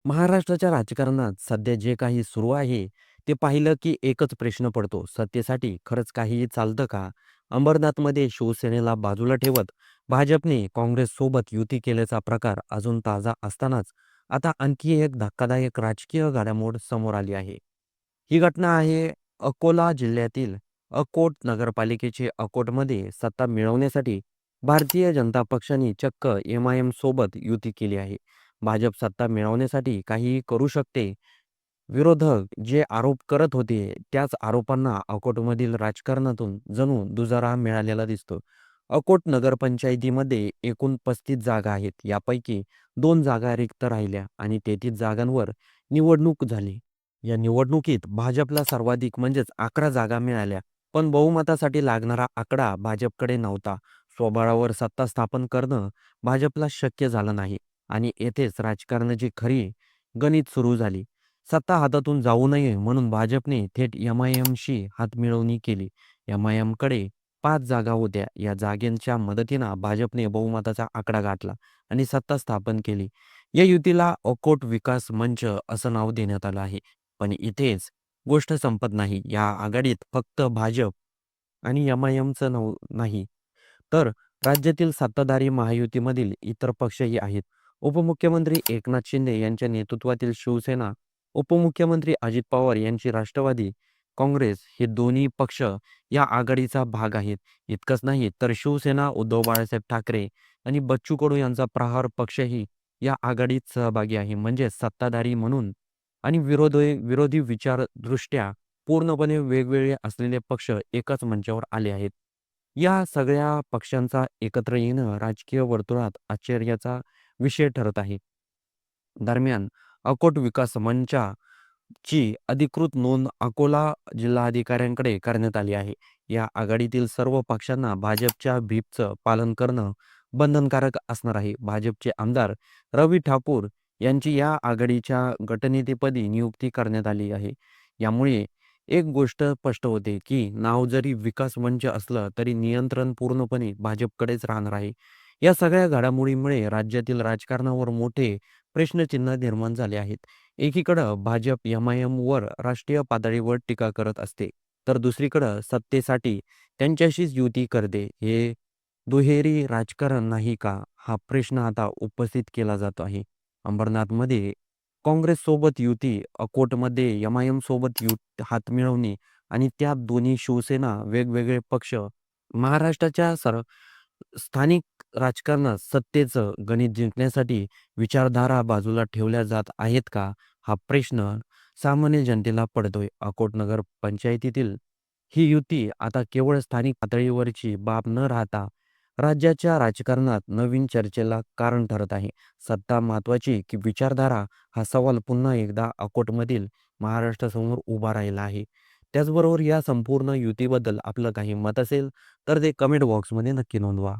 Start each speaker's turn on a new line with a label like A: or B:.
A: महाराष्ट्राच्या राजकारणात सध्या जे काही सुरू आहे, ते पाहिलं की एकच प्रश्न पडतो. सत्तेसाठी खरंच काहीही चालतं का? अंबरनाथमध्ये शिवसेनेला बाजूला ठेवत भाजपने काँग्रेससोबत युती केल्याचा प्रकार अजून ताजा असतानाच आता आणखी एक धक्कादायक राजकीय घडामोड समोर आली आहे. ही घटना आहे अकोला जिल्ह्यातील अकोट नगरपालिकेचे. अकोटमध्ये सत्ता मिळवण्यासाठी भारतीय जनता पक्षाने चक्क एम-आय-एम सोबत युती केली आहे. भाजप सत्ता मिळवण्यासाठी काहीही करू शकते. विरोधक जे आरोप करत होते, त्याच आरोपांना अकोटमधील राजकारणातून जणू दुजारा मिळालेला दिसतो. अकोट नगरपंचायतीमध्ये एकूण 35 जागा आहेत. यापैकी 2 जागा रिक्त राहिल्या आणि 33 जागांवर निवडणूक झाली. या निवडणुकीत भाजपला सर्वाधिक म्हणजेच 11 जागा मिळाल्या. पण बहुमतासाठी लागणारा आकडा भाजपकडे नव्हता. स्वबळावर सत्ता स्थापन करणं भाजपला शक्य झालं नाही आणि येथेच राजकारणाची खरी गणित सुरू झाली. सत्ता हातातून जाऊ नये म्हणून भाजपने थेट एम-आय-एमशी हातमिळवणी केली. एम-आय-एमकडे 5 जागा होत्या. या जागांच्या मदतीनं भाजपने बहुमताचा आकडा गाठला आणि सत्ता स्थापन केली. या युतीला अकोट विकास मंच असं नाव देण्यात आलं आहे. पण इथेच गोष्ट संपत नाही. या आघाडीत फक्त भाजप आणि एम-आय-एमचं नाही, तर राज्यातील सत्ताधारी महायुतीमधील इतर पक्षही आहेत. उपमुख्यमंत्री एकनाथ शिंदे यांच्या नेतृत्वातील शिवसेना, उपमुख्यमंत्री अजित पवार यांची राष्ट्रवादी काँग्रेस हे दोन्ही पक्ष या आघाडीचा भाग आहेत. इतकंच नाही तर शिवसेना, उद्धव बाळासाहेब ठाकरे आणि बच्चू कडू यांचा प्रहार पक्षही या आघाडीत सहभागी आहे. म्हणजे सत्ताधारी म्हणून आणि विरोधी विचारदृष्ट्या पूर्णपणे वेगवेगळे असलेले पक्ष एकाच मंचावर आले आहेत. या सगळ्या पक्षांचा एकत्र येणं राजकीय वर्तुळात आश्चर्याचा विषय ठरत आहे. दरम्यान अकोट विकास मंचाची अधिकृत नोंद अकोला जिल्हाधिकाऱ्यांकडे करण्यात आली आहे. या आघाडीतील सर्व पक्षांना भाजपच्या व्हीपचं पालन करणं बंधनकारक असणार आहे. भाजपचे आमदार रवी ठाकूर यांची या आघाडीच्या गटनेतेपदी नियुक्ती करण्यात आली आहे. यामुळे एक गोष्ट स्पष्ट होते, की नाव जरी विकास मंच असलं, तरी नियंत्रण पूर्णपणे भाजपकडेच राहणार आहे. या सगळ्या घडामोडीमुळे राज्यातील राजकारणावर मोठे प्रश्नचिन्ह निर्माण झाले आहेत. एकीकडं भाजप एम-आय-एमवर राष्ट्रीय पातळीवर टीका करत असते, तर दुसरीकडं सत्तेसाठी त्यांच्याशीच युती करते. हे दुहेरी राजकारण नाही का? हा प्रश्न आता उपस्थित केला जातो आहे. अंबरनाथमध्ये काँग्रेससोबत युती, अकोटमध्ये एम-आय-एम सोबत हात मिळवणे आणि त्यात दोन्ही शिवसेना, वेगवेगळे पक्ष. महाराष्ट्राच्या स्थानिक राजकारणात सत्तेचं गणित जिंकण्यासाठी विचारधारा बाजूला ठेवल्या जात आहेत का? हा प्रश्न सामान्य जनतेला पडतोय. अकोट नगर पंचायतीतील ही युती आता केवळ स्थानिक पातळीवरची बाब न राहता राज्याच्या राजकारणात नवीन चर्चेला कारण ठरत आहे. सत्ता महत्त्वाची की विचारधारा, हा सवाल पुन्हा एकदा अकोटमधील महाराष्ट्रासमोर उभा राहिला आहे. त्याचबरोबर या संपूर्ण युतीबद्दल आपलं काही मत असेल तर ते कमेंट बॉक्समध्ये नक्की नोंदवा.